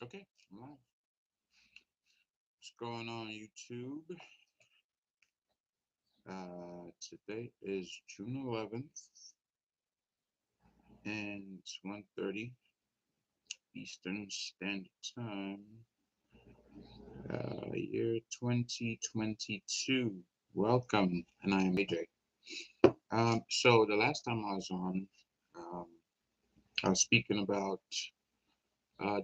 Okay, all right. What's going on, YouTube? Today is June 11th, and it's 1:30 Eastern Standard Time, year 2022. Welcome, and I am AJ. So the last time I was on, um, I was speaking about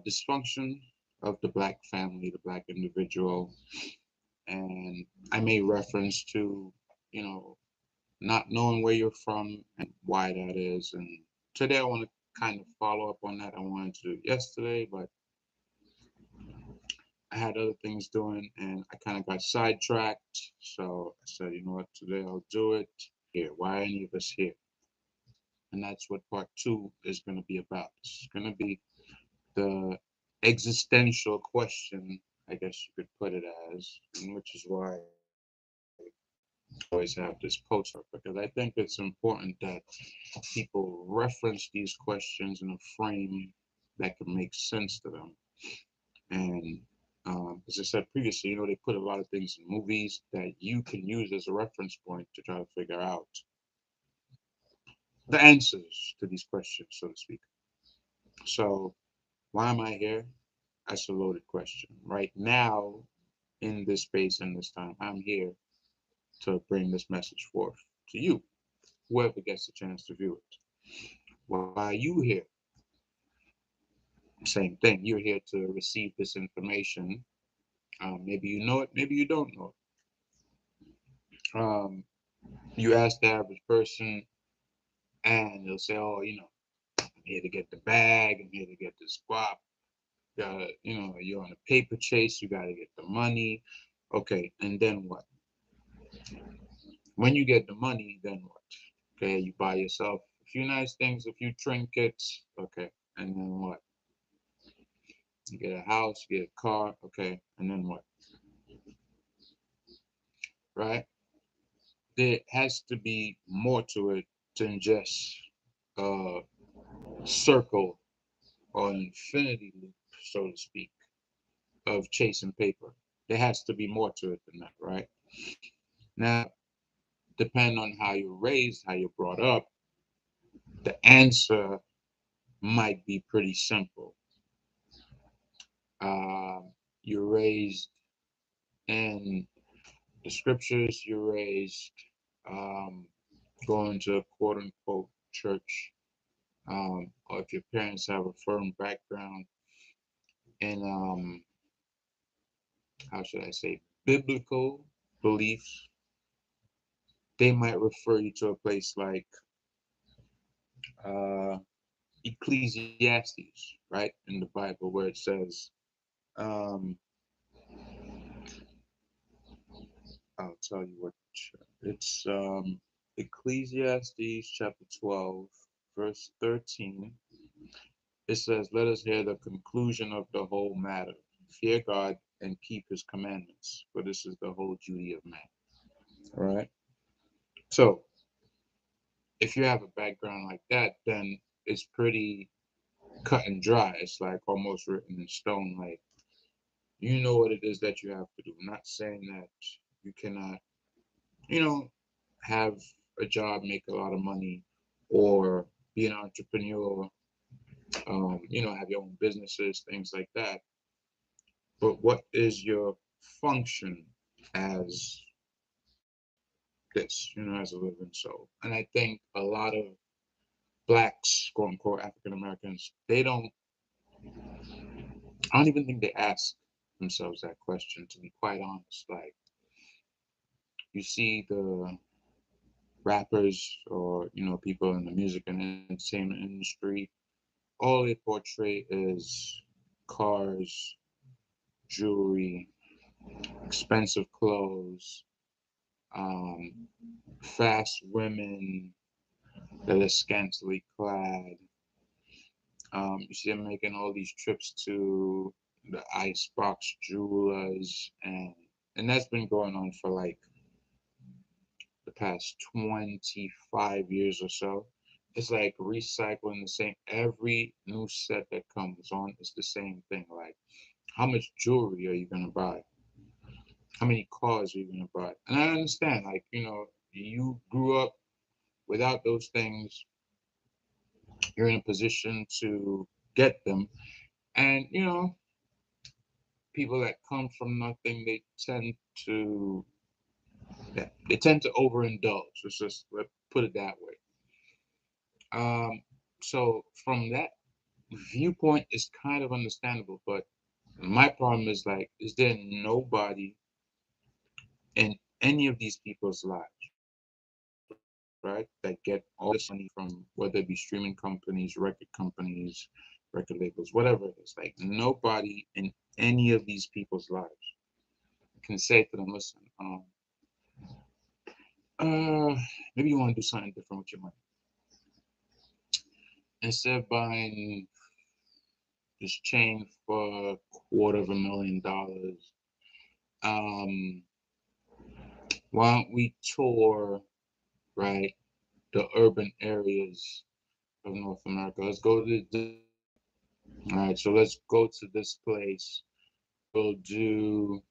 dysfunction of the black family, the black individual, and I made reference to, you know, not knowing where you're from and why that is. And today I want to kind of follow up on that. I wanted to do it yesterday, but I had other things doing and I kind of got sidetracked. So I said, you know what, today I'll do it here. Why are any of us here? And that's what part two is going to be about. It's going to be the existential question, I guess you could put it as, and which is why I always have this post up because I think it's important that people reference these questions in a frame that can make sense to them. And as I said previously, they put a lot of things in movies that you can use as a reference point to try to figure out the answers to these questions, so to speak. So, why am I here? That's a loaded question. Right now, in this space, in this time, I'm here to bring this message forth to you, whoever gets a chance to view it. Why are you here? Same thing. You're here to receive this information. Maybe you know it, maybe you don't know it. You ask the average person, and they'll say, "Oh, I'm here to get the bag. I'm here to get this guap. You're on a paper chase. You got to get the money. Okay, and then what? When you get the money, then what? Okay, you buy yourself a few nice things, a few trinkets. Okay, and then what? You get a house, you get a car. Okay, and then what? Right? There has to be more to it than just a circle or an infinity loop, so to speak, of chasing paper. There has to be more to it than that, right? Now, depending on how you're raised, how you're brought up, the answer might be pretty simple. Uh, you're raised in the scriptures, you're raised um, going to a quote unquote church, or if your parents have a firm background in, how should I say, biblical beliefs, they might refer you to a place like uh, Ecclesiastes, right, in the Bible, where it says, um, I'll tell you what, it's Ecclesiastes chapter 12, verse 13. It says, "Let us hear the conclusion of the whole matter. Fear God and keep his commandments, for this is the whole duty of man." All right. So if you have a background like that, then it's pretty cut and dry. It's like almost written in stone. Like you know what it is that you have to do. I'm not saying that you cannot, you know, have a job, make a lot of money, or be an entrepreneur. Have your own businesses, things like that. But what is your function as this, as a living soul? And I think a lot of blacks, quote unquote, African Americans, I don't even think they ask themselves that question, to be quite honest. Like, you see the rappers or, people in the music and entertainment industry, all they portray is cars, jewelry, expensive clothes, um, fast women that are scantily clad. You see them making all these trips to the Icebox Jewelers, and that's been going on for like the past 25 years or so. it's like recycling the same every new set that comes on. It's the same thing. Like, how much jewelry are you gonna buy? How many cars are you gonna buy? And I understand, like, you grew up without those things. You're in a position to get them, and people that come from nothing, to they tend to overindulge. Let's put it that way. So from that viewpoint, it's kind of understandable. But my problem is, like, is there nobody in any of these people's lives, right, that get all this money from, whether it be streaming companies, record companies, record labels, whatever it is? Like, nobody in any of these people's lives can say to them, listen, uh, maybe you want to do something different with your money. Instead of buying this chain for $250,000, um, why don't we tour, right, the urban areas of North America? Let's go to this. All right, so let's go to this place. We'll do,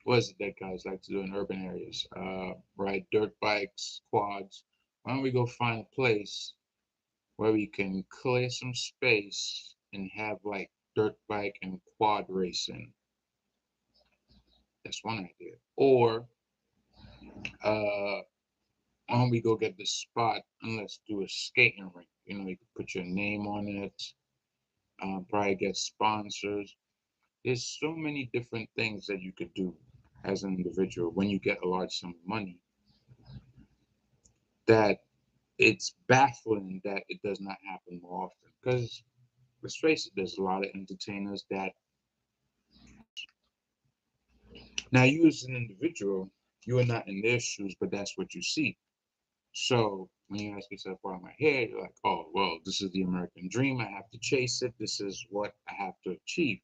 what is it that guys like to do in urban areas? Ride dirt bikes, quads. Why don't we go find a place where we can clear some space and have like dirt bike and quad racing? That's one idea. Or why don't we go get the spot and let's do a skating rink? You can put your name on it, probably get sponsors. There's so many different things that you could do as an individual when you get a large sum of money, that it's baffling that it does not happen more often. Because let's face it, there's a lot of entertainers that, now you as an individual, you are not in their shoes, but that's what you see. So when you ask yourself, why am I here? You're like, oh, well, this is the American dream. I have to chase it. This is what I have to achieve.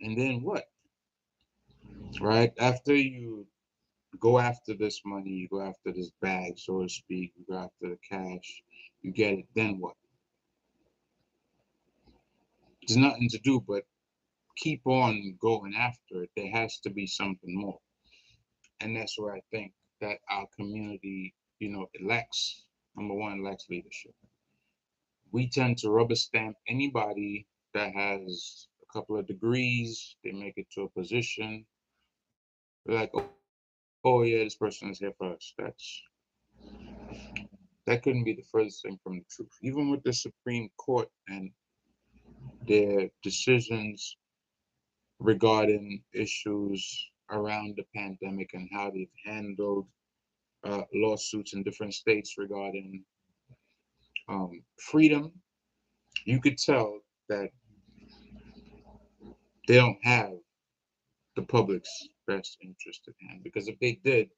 And then what? Right? After you go after this money, you go after this bag, so to speak, you go after the cash, you get it, then what? There's nothing to do but keep on going after it. There has to be something more. And that's where I think that our community, it lacks, number one, lacks leadership. We tend to rubber stamp anybody that has a couple of degrees, they make it to a position. We're like, oh yeah, this person is here first. That couldn't be the furthest thing from the truth. Even with the Supreme Court and their decisions regarding issues around the pandemic and how they've handled lawsuits in different states regarding freedom, you could tell that they don't have the public's best interest at hand. Because if they did,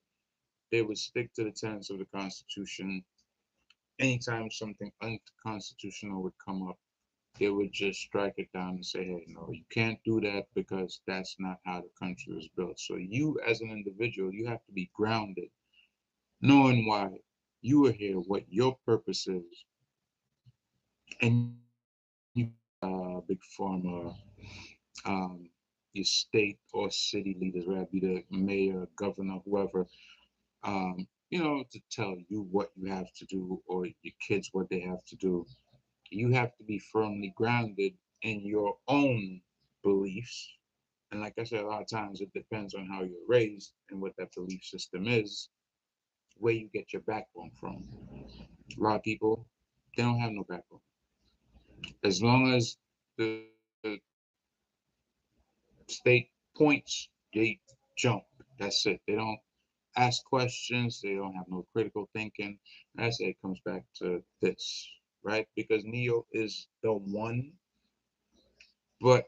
they would stick to the tenets of the Constitution. Anytime something unconstitutional would come up, they would just strike it down and say, hey, no, you can't do that because that's not how the country was built. So you, as an individual, you have to be grounded, knowing why you are here, what your purpose is, and you, big pharma, um, your state or city leaders, whether it be the mayor, governor, whoever, to tell you what you have to do or your kids what they have to do. You have to be firmly grounded in your own beliefs. And like I said, a lot of times it depends on how you're raised and what that belief system is, where you get your backbone from. A lot of people, they don't have no backbone. As long as the state points, they jump. That's it. They don't ask questions. They don't have no critical thinking. And I say it comes back to this, right? Because Neo is the one, but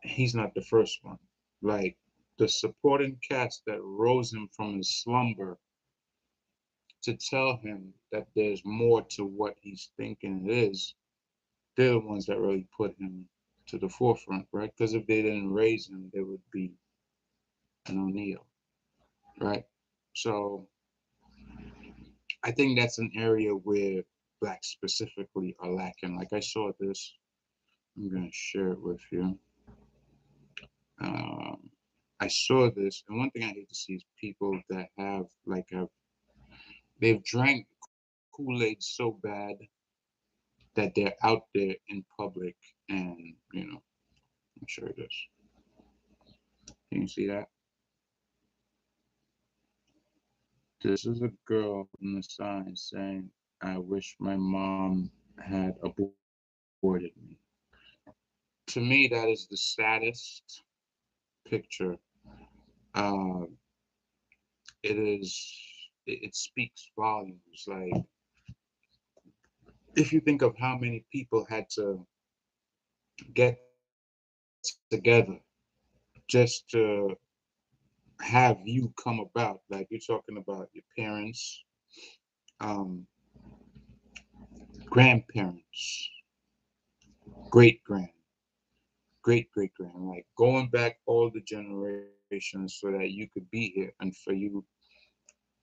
he's not the first one. Like, the supporting cast that rose him from his slumber to tell him that there's more to what he's thinking it is, they're the ones that really put him to the forefront, right? Because if they didn't raise him, there would be no Neo, right? So I think that's an area where blacks specifically are lacking. Like I saw this, I'm gonna share it with you. Um, I saw this, and one thing I hate to see is people that have like they've drank Kool-Aid so bad that they're out there in public, and I'm sure it is. Can you see that? This is a girl in the sign saying, "I wish my mom had aborted me." To me, that is the saddest picture. Uh, it is. It speaks volumes. Like if you think of how many people had to get together just to have you come about. Like you're talking about your parents, um, grandparents, great grand, great grand, like going back all the generations so that you could be here and for you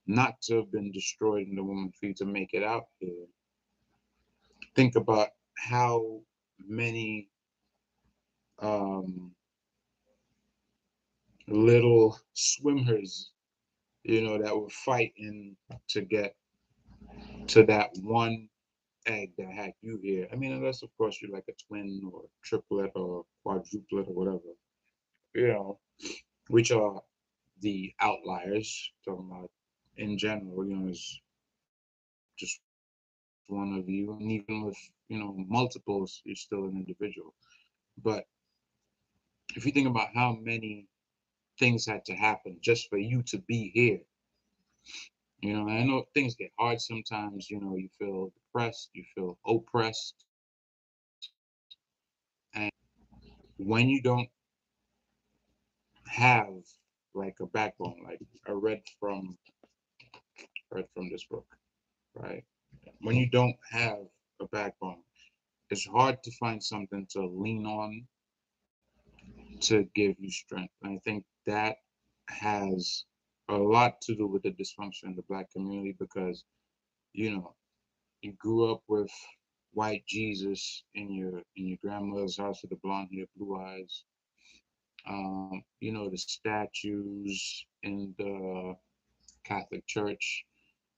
not to have been destroyed in the womb for you to make it out here. Think about how many um, little swimmers, that were fighting to get to that one egg that had you here. I mean, unless of course you're like a twin or triplet or quadruplet or whatever, you know, which are the outliers. Talking about in general, is just one of you, and even with multiples, you're still an individual. But if you think about how many things had to happen just for you to be here, and I know things get hard sometimes. You feel depressed, you feel oppressed, and when you don't have like a backbone, like I read from this book, right? When you don't have a backbone, it's hard to find something to lean on to give you strength. And I think that has a lot to do with the dysfunction in the black community because, you know, you grew up with white Jesus in your grandmother's house with the blonde hair, blue eyes. The statues in the Catholic Church,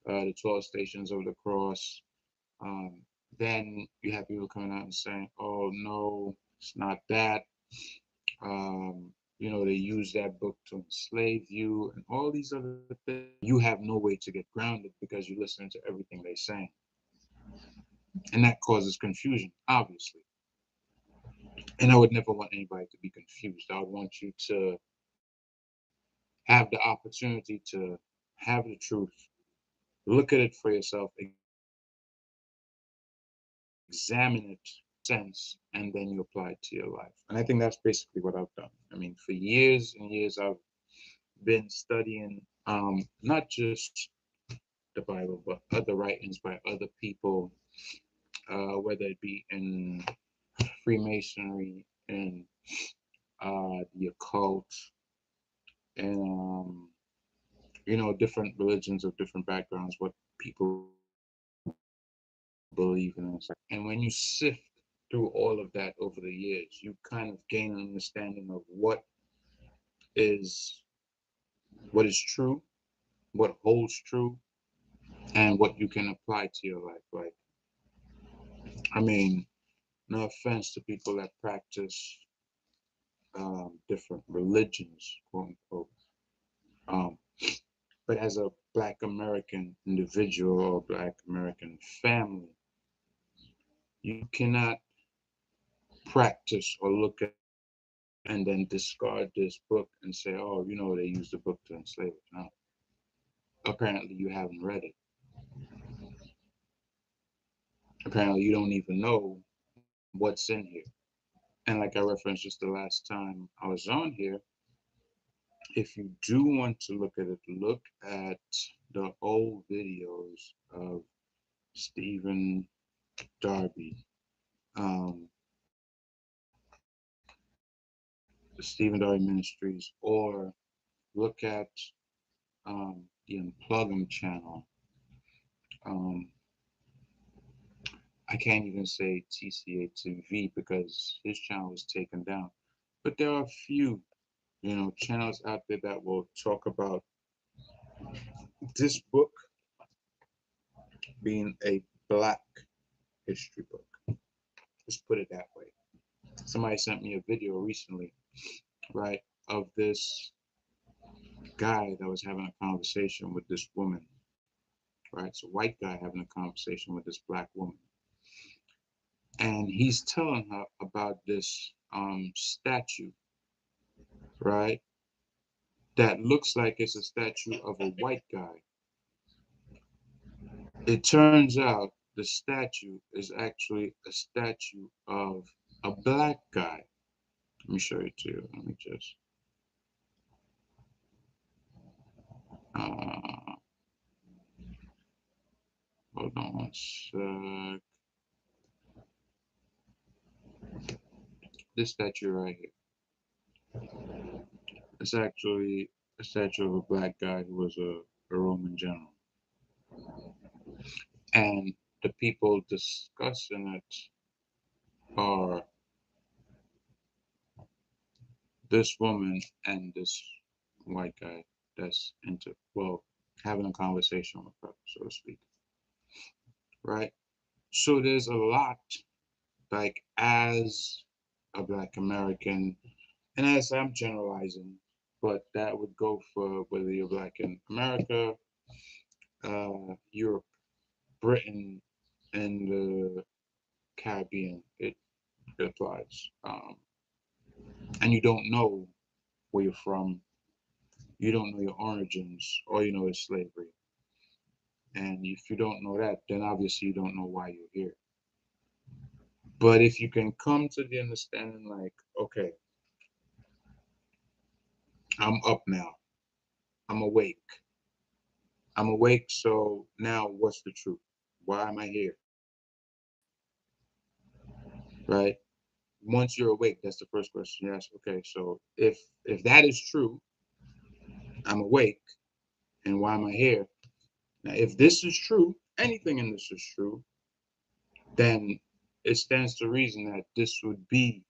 the 12 Stations of the Cross. Um, then you have people coming out and saying, "Oh no, it's not that." They use that book to enslave you and all these other things. You have no way to get grounded because you listen to everything they're saying, and that causes confusion, obviously. And I would never want anybody to be confused. I would want you to have the opportunity to have the truth, look at it for yourself, examine it, sense, and then you apply it to your life. And I think that's basically what I've done. I mean, for years and years, I've been studying not just the Bible, but other writings by other people, whether it be in Freemasonry and the occult, and different religions of different backgrounds, what people believe in and stuff like that. And when you sift through all of that over the years, you kind of gain an understanding of is what is true, what holds true, and what you can apply to your life. Like, I mean, no offense to people that practice different religions, quote unquote. Um, but as a Black American individual or Black American family, you cannot practice or look at and then discard this book and say, oh, they used the book to enslave it. No, apparently you haven't read it. Apparently you don't even know what's in here. And like I referenced just the last time I was on here, if you do want to look at it, look at the old videos of Stephen Darby, um, the Stephen Darby Ministries, or look at the Unplug 'em channel. Um, I can't even say TCA to V because his channel was taken down. But there are a few, channels out there that will talk about this book being a black history book. Let's put it that way. Somebody sent me a video recently, right, of this guy that was having a conversation with this woman, right? It's a white guy having a conversation with this black woman. And he's telling her about this statue, right? That looks like it's a statue of a white guy. It turns out the statue is actually a statue of a black guy. Let me show it to you. Let me just. Uh, Hold on one sec. This statue right here. It's actually a statue of a black guy who was a Roman general. And the people discussing it are this woman and this white guy that's having a conversation with her, so to speak. Right? So there's a lot, like, as a black American, and as I'm generalizing, but that would go for whether you're black in America, Europe, Britain, and the Caribbean. It applies. And you don't know where you're from, you don't know your origins, all you know is slavery. And if you don't know that, then obviously you don't know why you're here. But if you can come to the understanding, like, okay, I'm up now, I'm awake. I'm awake, so now what's the truth? Why am I here? Right? Once you're awake, that's the first question you ask. Okay, so if that is true, I'm awake, and why am I here? Now, if this is true, anything in this is true, then it stands to reason that this would be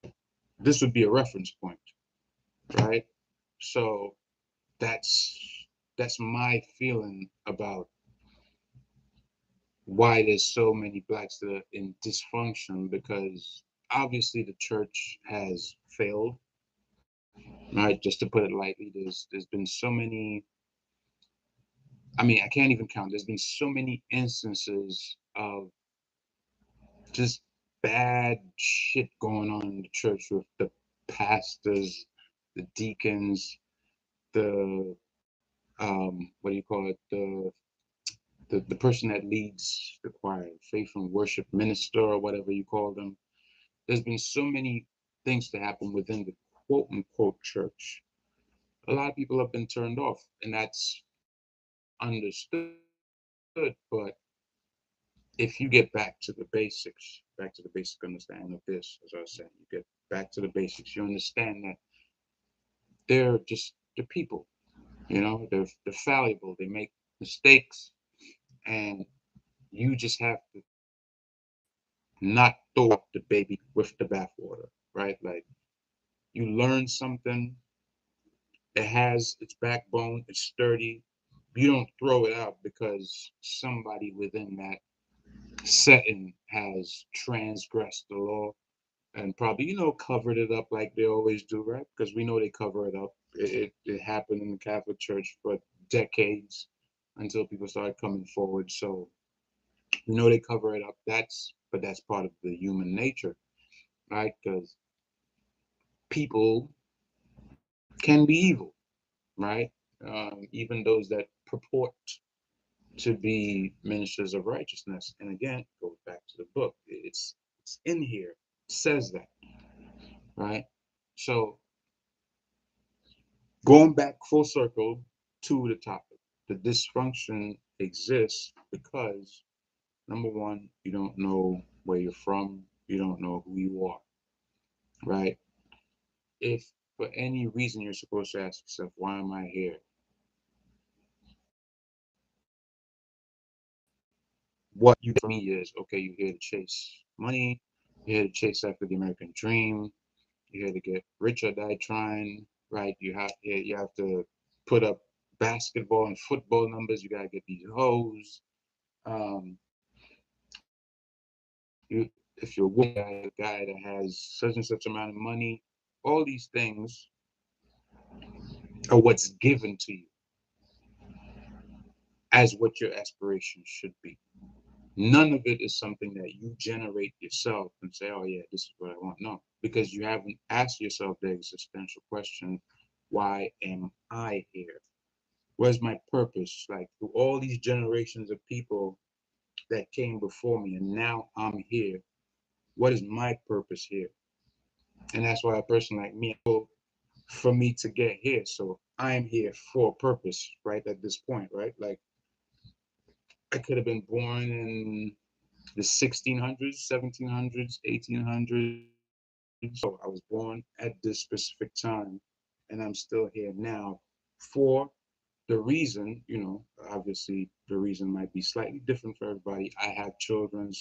a reference point, right? So that's that's my feeling about why there's so many blacks that are in dysfunction, because obviously the church has failed, right? Just to put it lightly, there's been so many. I mean, I can't even count. There's been so many instances of just bad shit going on in the church with the pastors, the deacons, the what do you call it? The person that leads the choir, faith and worship minister, or whatever you call them. There's been so many things to happen within the quote unquote church. A lot of people have been turned off, and that's understood. But if you get back to the basics, back to the basic understanding of this, as I was saying, you get back to the basics, you understand that they're just the people, they're fallible, they make mistakes, and you just have to not throw up the baby with the bathwater, right? Like, you learn something, it has its backbone, it's sturdy. You don't throw it out because somebody within that setting has transgressed the law and probably, covered it up like they always do, right? Because we know they cover it up. It happened in the Catholic Church for decades until people started coming forward. So we know they cover it up. But that's part of the human nature, right? Because people can be evil, right? Even those that purport to be ministers of righteousness. And again, it goes back to the book. It's in here. It says that, right? So going back full circle to the topic, the dysfunction exists because, number one, you don't know where you're from, you don't know who you are, right? If for any reason you're supposed to ask yourself, why am I here? what you for me is okay, you're here to chase money, you're here to chase after the American dream, you're here to get rich or die trying, right? You have to put up basketball and football numbers, you gotta get these hoes. Um, you if you're a woman, a guy that has such and such amount of money, all these things are what's given to you as what your aspirations should be. None of it is something that you generate yourself and say, oh, yeah, this is what I want. No, because you haven't asked yourself the existential question, why am I here? Where's my purpose? Like, through all these generations of people that came before me, and now I'm here, what is my purpose here? And that's why a person like me, for me to get here. So I'm here for a purpose, right? At this point, right? Like, I could have been born in the 1600s, 1700s, 1800s. So I was born at this specific time, and I'm still here now for the reason, obviously the reason might be slightly different for everybody. I have children,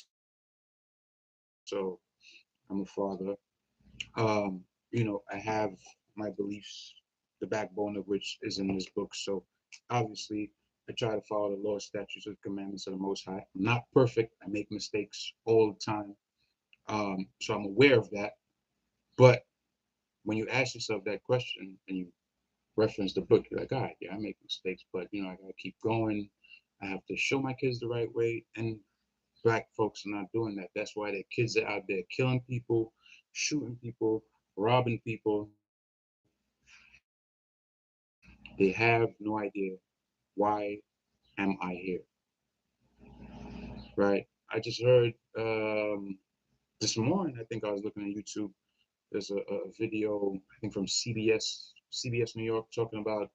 so I'm a father. I have my beliefs, the backbone of which is in this book. So obviously, I try to follow the law, statutes, and commandments of the Most High. I'm not perfect. I make mistakes all the time. So I'm aware of that. But when you ask yourself that question and you reference the book, you're like, all right, yeah, I make mistakes, but I gotta keep going. I have to show my kids the right way. And black folks are not doing that. That's why their kids are out there killing people, shooting people, robbing people. They have no idea why am I here, right? I just heard this morning. I think I was looking at YouTube. There's a video, I think from CBS New York, talking about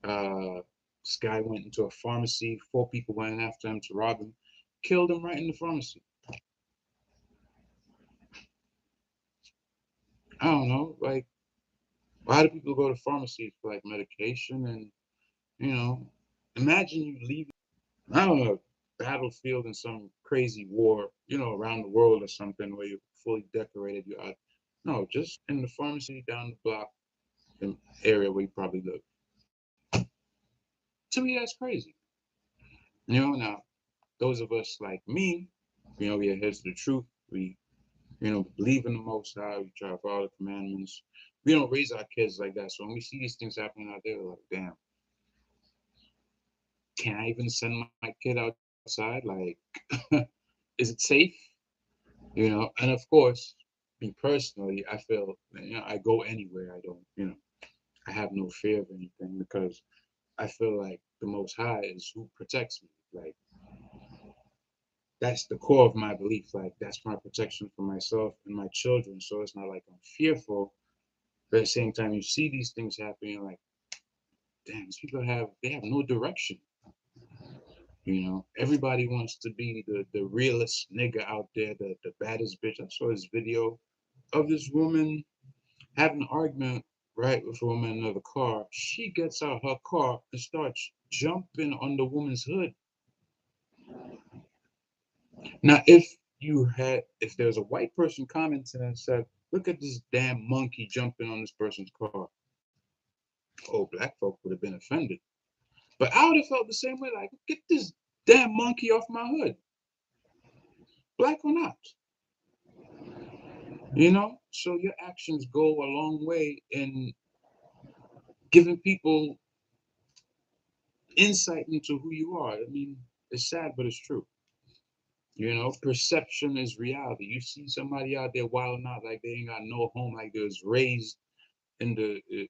this guy went into a pharmacy. Four people went after him to rob him, killed him right in the pharmacy. I don't know, like, why do people go to pharmacies for like medication? And you know, imagine you leave, I don't know, battlefield in some crazy war, around the world or something where you're fully decorated. You're out. No, just in the pharmacy down the block, the area where you probably live. To me, that's crazy. Now those of us like me, we adhere to the truth. We believe in the Most High. We try to follow the commandments. We don't raise our kids like that. So when we see these things happening out there, we're like, damn, can I even send my kid outside? Like, is it safe? And of course, me personally, I feel, I go anywhere. I don't, I have no fear of anything because I feel like the Most High is who protects me. Like, that's the core of my belief. Like, that's my protection for myself and my children. So it's not like I'm fearful. But at the same time, you see these things happening, you're like, damn, these people they have no direction. Everybody wants to be the realest nigga out there, the baddest bitch. I saw this video of this woman having an argument, right, with a woman in another car. She gets out her car and starts jumping on the woman's hood. Now, if there was a white person commenting and said, look at this damn monkey jumping on this person's car, oh, black folk would have been offended. But I would have felt the same way, like, get this damn monkey off my hood, black or not. So your actions go a long way in giving people insight into who you are. I mean, it's sad, but it's true. Perception is reality. You see somebody out there wilding out like they ain't got no home, like they was raised in in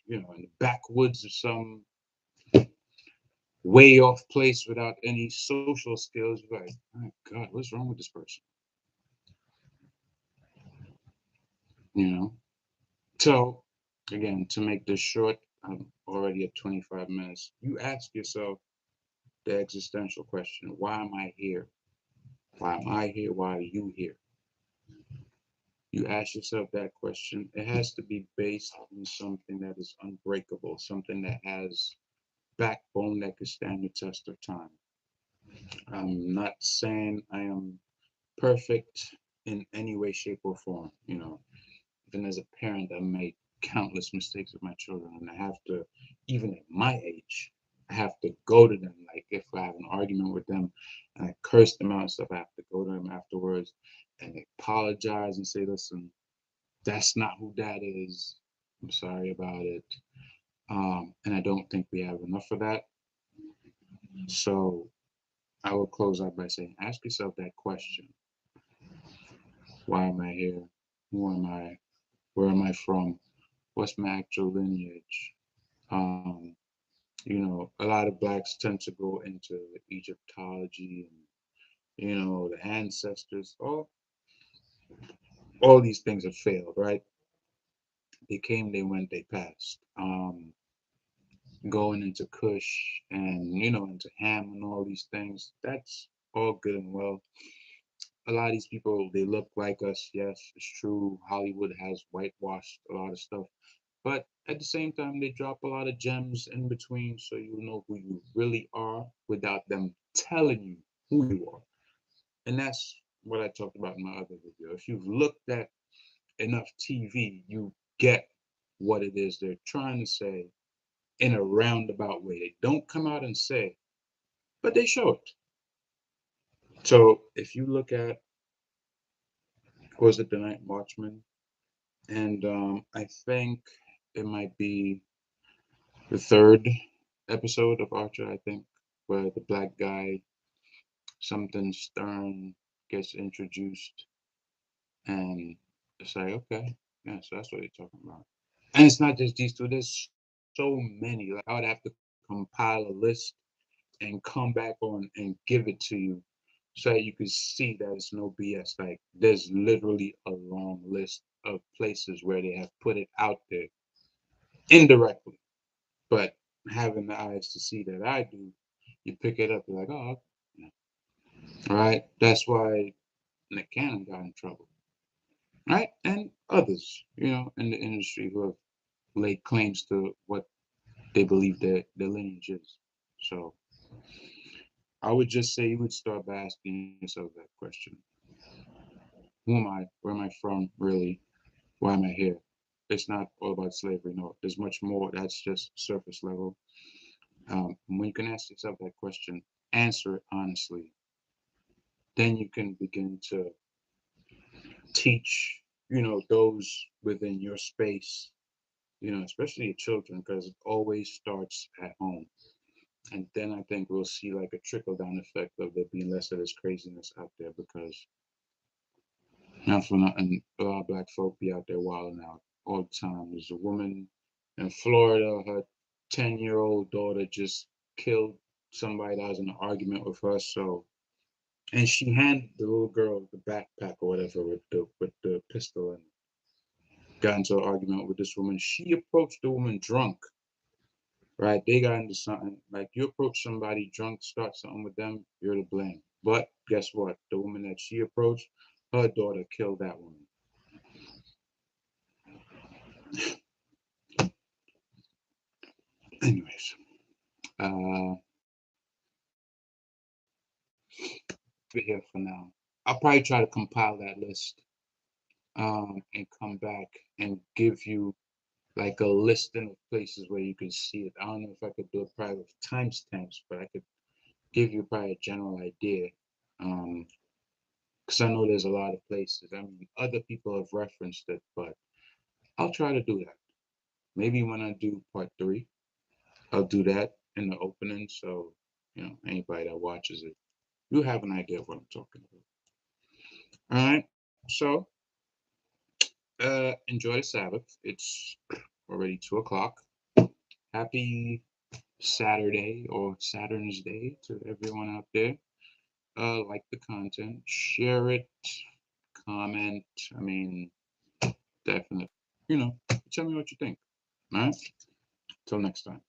the backwoods of some way off place without any social skills. You're like, my God, what's wrong with this person? You know. So again, to make this short, I'm already at 25 minutes. You ask yourself the existential question: why am I here? Why am I here? Why are you here? You ask yourself that question. It has to be based on something that is unbreakable, something that has backbone that can stand the test of time. I'm not saying I am perfect in any way, shape, or form. Even as a parent, I make countless mistakes with my children, and I have to, even at my age, I have to go to them. Like if I have an argument with them and I curse them out and stuff, I have to go to them afterwards and apologize and say, "Listen, that's not who Dad is. I'm sorry about it." And I don't think we have enough of that. So I will close out by saying, ask yourself that question: Why am I here? Who am I? Where am I from? What's my actual lineage? Um, a lot of blacks tend to go into Egyptology and the ancestors. All these things have failed, right? They came, they went, they passed. Going into Kush and into Ham and all these things, that's all good and well. A lot of these people, they look like us. Yes, it's true. Hollywood has whitewashed a lot of stuff, but at the same time, they drop a lot of gems in between, so you know who you really are without them telling you who you are. And that's what I talked about in my other video. If you've looked at enough TV, you get what it is they're trying to say in a roundabout way. They don't come out and say, but they show it. So if you look at, was it The Night Watchman? And I think it might be the third episode of Archer, I think, where the black guy, something stern, gets introduced, and it's like, okay, yeah, so that's what they're talking about. And it's not just these two, there's so many. Like, I would have to compile a list and come back on and give it to you so that you can see that it's no BS. Like, there's literally a long list of places where they have put it out there indirectly. But having the eyes to see that I do, you pick it up, you're like, oh, okay. Right? That's why Nick Cannon got in trouble. Right? And others, in the industry who have laid claims to what they believe their lineage is. So I would just say you would start by asking yourself that question. Who am I? Where am I from, really? Why am I here? It's not all about slavery. No, there's much more. That's just surface level. When you can ask yourself that question, answer it honestly, then you can begin to teach, those within your space, especially your children, because it always starts at home. And then I think we'll see like a trickle down effect of there being less of this craziness out there because not for nothing, a lot of black folk be out there wilding out all the time. There's a woman in Florida, her 10-year-old daughter just killed somebody that was in an argument with her. So, and she handed the little girl the backpack or whatever with the pistol and got into an argument with this woman. She approached the woman drunk, right? They got into something. Like you approach somebody drunk, start something with them, you're to blame. But guess what? The woman that she approached, her daughter killed that woman. Anyways, uh, we're here for now. I'll probably try to compile that list and come back and give you like a listing of places where you can see it. I don't know if I could do it probably with timestamps, but I could give you probably a general idea. Because I know there's a lot of places. I mean, other people have referenced it, but I'll try to do that. Maybe when I do part three, I'll do that in the opening. So, anybody that watches it, you have an idea of what I'm talking about. All right. So, enjoy the Sabbath. It's already 2 o'clock. Happy Saturday or Saturn's Day to everyone out there. Like the content, share it, comment. I mean, definitely. Tell me what you think. All right. Till next time.